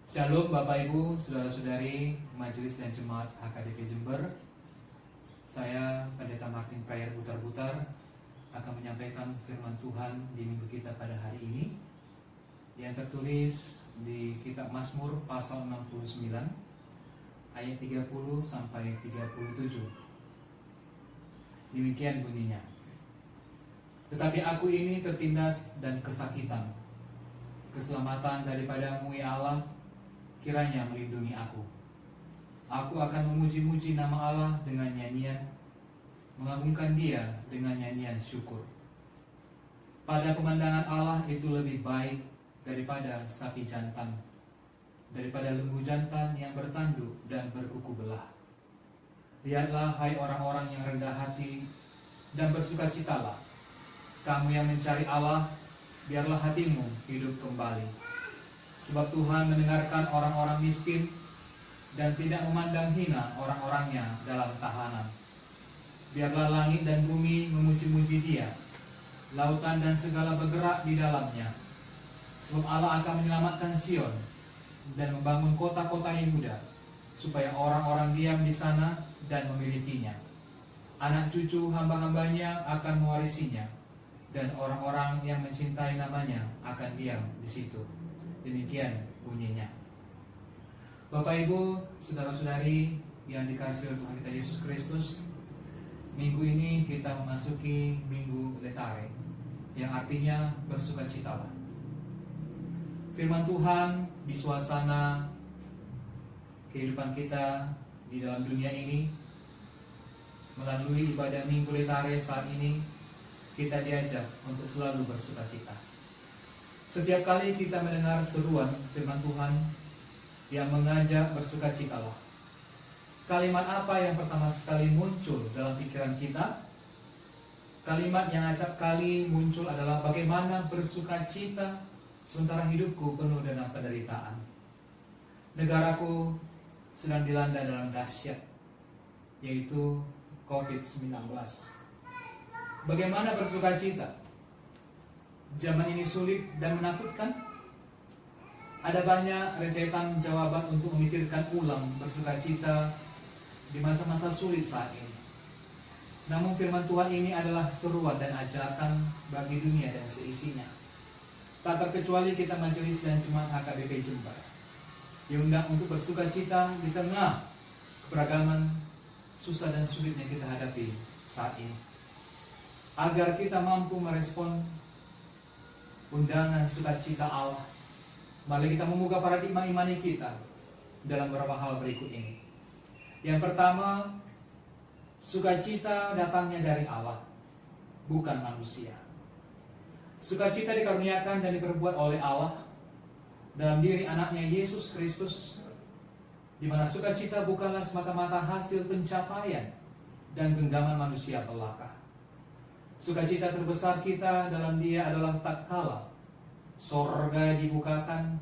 Shalom Bapak Ibu, Saudara-saudari, Majelis dan Jemaat HKBP Jember. Saya Pendeta Martin Prayer Butar-Butar akan menyampaikan firman Tuhan di minggu kita pada hari ini yang tertulis di kitab Mazmur pasal 69 ayat 30 sampai 37. Demikian bunyinya. Tetapi aku ini tertindas dan kesakitan. Keselamatan daripadamu ya Allah kiranya melindungi aku. Aku akan memuji-muji nama Allah dengan nyanyian, mengagungkan Dia dengan nyanyian syukur. Pada pemandangan Allah itu lebih baik daripada sapi jantan, daripada lembu jantan yang bertanduk dan berkuku belah. Lihatlah hai orang-orang yang rendah hati dan bersukacitalah. Kamu yang mencari Allah, biarlah hatimu hidup kembali. Sebab Tuhan mendengarkan orang-orang miskin dan tidak memandang hina orang-orangnya dalam tahanan. Biarlah langit dan bumi memuji-muji Dia, lautan dan segala bergerak di dalamnya. Sebab Allah akan menyelamatkan Sion dan membangun kota-kota Yehuda, supaya orang-orang diam di sana dan memilikinya. Anak cucu hamba-hambanya akan mewarisinya, dan orang-orang yang mencintai namanya akan diam di situ. Demikian bunyinya. Bapak Ibu, saudara-saudari yang dikasihi oleh Tuhan kita Yesus Kristus, minggu ini kita memasuki Minggu Letare, yang artinya bersukacitalah. Firman Tuhan di suasana kehidupan kita di dalam dunia ini, melalui ibadah Minggu Letare saat ini, kita diajak untuk selalu bersukacita. Setiap kali kita mendengar seruan firman Tuhan yang mengajak bersukacitalah, kalimat apa yang pertama sekali muncul dalam pikiran kita? Kalimat yang acap kali muncul adalah bagaimana bersukacita sementara hidupku penuh dengan penderitaan. Negaraku sedang dilanda dalam dahsyat, yaitu COVID-19. Bagaimana bersukacita? Zaman ini sulit dan menakutkan. Ada banyak rentetan jawaban untuk memikirkan ulang bersukacita di masa-masa sulit saat ini. Namun firman Tuhan ini adalah seruan dan ajakan bagi dunia dan seisinya. Tak terkecuali kita Majelis dan Jemaat HKBP Jember diundang untuk bersukacita di tengah keberagaman susah dan sulit yang kita hadapi saat ini. Agar kita mampu merespon undangan sukacita Allah, mari kita membuka paradigma imani kita dalam beberapa hal berikut ini. Yang pertama, sukacita datangnya dari Allah, bukan manusia. Sukacita dikaruniakan dan diperbuat oleh Allah dalam diri anaknya Yesus Kristus, di mana sukacita bukanlah semata-mata hasil pencapaian dan genggaman manusia belaka. Sukacita terbesar kita dalam Dia adalah tatkala sorga dibukakan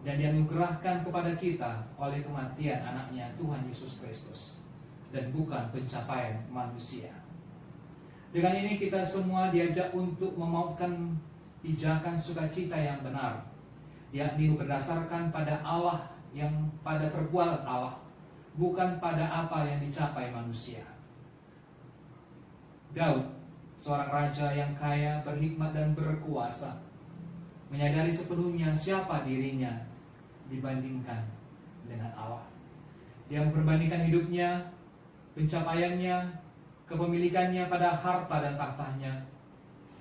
dan dianugerahkan kepada kita oleh kematian anaknya Tuhan Yesus Kristus, dan bukan pencapaian manusia. Dengan ini kita semua diajak untuk memautkan pijakan sukacita yang benar, yakni berdasarkan pada Allah, yang pada perbuatan Allah, bukan pada apa yang dicapai manusia. Daud, seorang raja yang kaya, berhikmat dan berkuasa, menyadari sepenuhnya siapa dirinya dibandingkan dengan Allah. Dia memperbandingkan hidupnya, pencapaiannya, kepemilikannya pada harta dan tahtanya.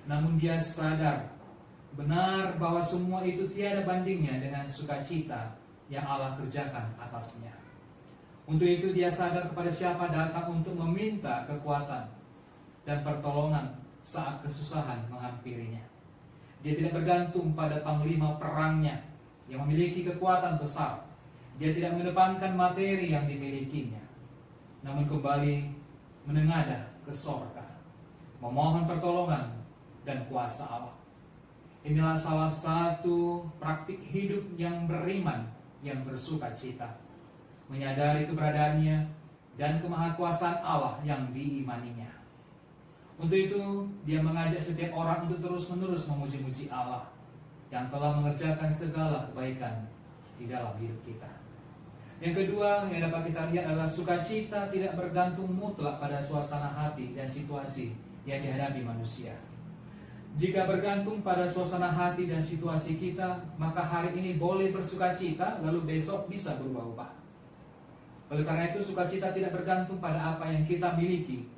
Namun dia sadar benar bahwa semua itu tiada bandingnya dengan sukacita yang Allah kerjakan atasnya. Untuk itu dia sadar kepada siapa datang untuk meminta kekuatan dan pertolongan saat kesusahan menghampirinya. Dia tidak bergantung pada panglima perangnya yang memiliki kekuatan besar. Dia tidak mengedepankan materi yang dimilikinya, namun kembali menengadah ke sorga, memohon pertolongan dan kuasa Allah. Inilah salah satu praktik hidup yang beriman, yang bersukacita, menyadari keberadaannya dan kemahakuasaan Allah yang diimaninya. Untuk itu, dia mengajak setiap orang untuk terus-menerus memuji-muji Allah yang telah mengerjakan segala kebaikan di dalam hidup kita. Yang kedua yang dapat kita lihat adalah sukacita tidak bergantung mutlak pada suasana hati dan situasi yang dihadapi manusia. Jika bergantung pada suasana hati dan situasi kita, maka hari ini boleh bersukacita, lalu besok bisa berubah-ubah. Oleh karena itu, sukacita tidak bergantung pada apa yang kita miliki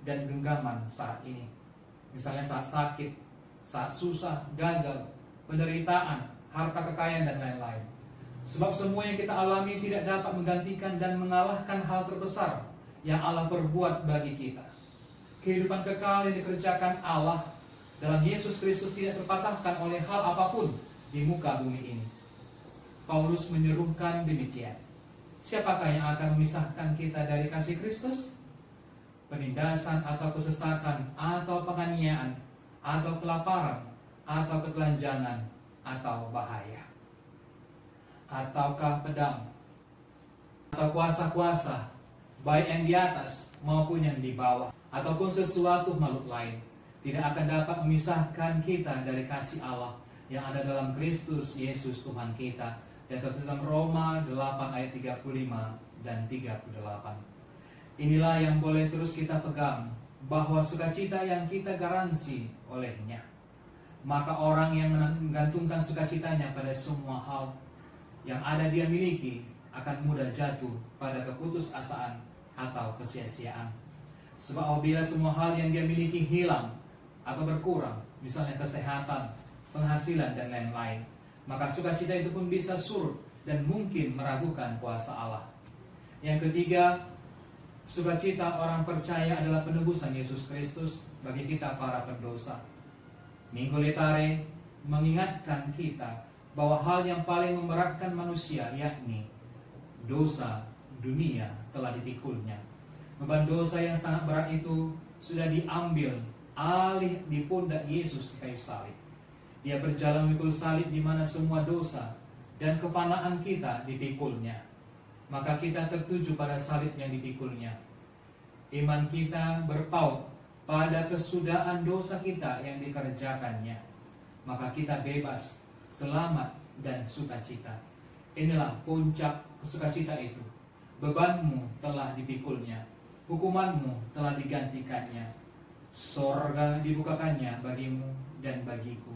dan genggaman saat ini. Misalnya saat sakit, saat susah, gagal, penderitaan, harta kekayaan, dan lain-lain. Sebab semua yang kita alami tidak dapat menggantikan dan mengalahkan hal terbesar yang Allah perbuat bagi kita. Kehidupan kekal yang dikerjakan Allah dalam Yesus Kristus tidak terpatahkan oleh hal apapun di muka bumi ini. Paulus menyerukan demikian. Siapakah yang akan memisahkan kita dari kasih Kristus? Penindasan atau kesesakan atau penganiayaan atau kelaparan atau ketelanjangan atau bahaya, ataukah pedang atau kuasa-kuasa, baik yang di atas maupun yang di bawah, ataupun sesuatu makhluk lain, tidak akan dapat memisahkan kita dari kasih Allah yang ada dalam Kristus Yesus Tuhan kita. Dan tertulis dalam Roma 8 ayat 35 dan 38. Inilah yang boleh terus kita pegang, bahwa sukacita yang kita garansi olehnya. Maka orang yang menggantungkan sukacitanya pada semua hal yang ada dia miliki akan mudah jatuh pada keputusasaan atau kesia-siaan. Sebab apabila semua hal yang dia miliki hilang atau berkurang, misalnya kesehatan, penghasilan, dan lain-lain, maka sukacita itu pun bisa surut dan mungkin meragukan kuasa Allah. Yang ketiga, sukacita orang percaya adalah penebusan Yesus Kristus bagi kita para pendosa. Minggu Letare mengingatkan kita bahwa hal yang paling memberatkan manusia, yakni dosa dunia, telah dipikulnya. Beban dosa yang sangat berat itu sudah diambil alih di pundak Yesus di kayu salib. Dia berjalan memikul salib di mana semua dosa dan kefanaan kita dipikulnya. Maka kita tertuju pada salib yang dipikulnya. Iman kita berpaut pada kesudahan dosa kita yang dikerjakannya. Maka kita bebas, selamat, dan sukacita. Inilah puncak sukacita itu. Bebanmu telah dipikulnya, hukumanmu telah digantikannya, sorga dibukakannya bagimu dan bagiku.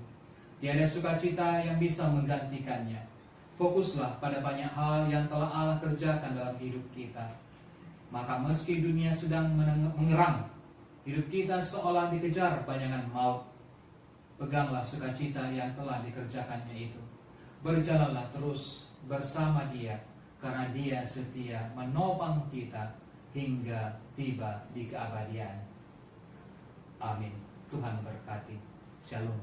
Tiada sukacita yang bisa menggantikannya. Fokuslah pada banyak hal yang telah Allah kerjakan dalam hidup kita. Maka meski dunia sedang mengerang, hidup kita seolah dikejar bayangan maut, peganglah sukacita yang telah dikerjakannya itu. Berjalanlah terus bersama Dia, karena Dia setia menopang kita hingga tiba di keabadian. Amin. Tuhan berkati. Shalom.